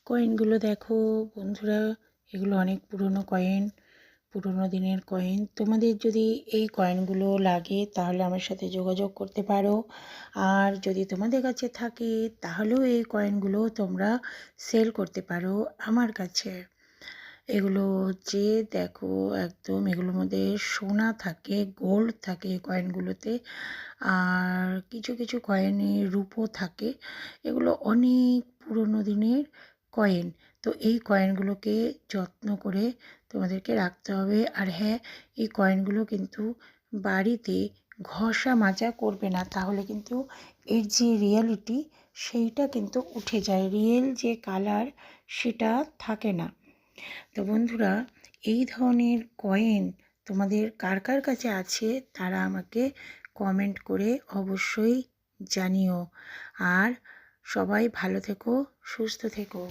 কয়েনগুলো দেখো বন্ধুরা, এগুলো অনেক পুরনো কয়েন, পুরনো দিনের কয়েন। তোমাদের যদি এই কয়েনগুলো লাগে তাহলে আমার সাথে যোগাযোগ করতে পারো। আর যদি তোমাদের কাছে থাকে তাহলেও এই কয়েনগুলো তোমরা সেল করতে পারো আমার কাছে। এগুলো হচ্ছে দেখো, একদম এগুলোর মধ্যে সোনা থাকে, গোল্ড থাকে এই কয়েনগুলোতে। আর কিছু কিছু কয়েনে রূপো থাকে। এগুলো অনেক পুরনো দিনের কয়েন। তো এই কয়েনগুলোকে যত্ন করে তোমাদেরকে রাখতে হবে। আর হ্যাঁ, এই কয়েনগুলো কিন্তু বাড়িতে ঘষা মাজা করবে না, তাহলে কিন্তু এর যে রিয়ালিটি সেইটা কিন্তু উঠে যায়, রিয়েল যে কালার সেটা থাকে না। তো বন্ধুরা, এই ধরনের কয়েন তোমাদের কার কার কাছে আছে তারা আমাকে কমেন্ট করে অবশ্যই জানিও। আর সবাই ভালো থেকো, সুস্থ থেকো।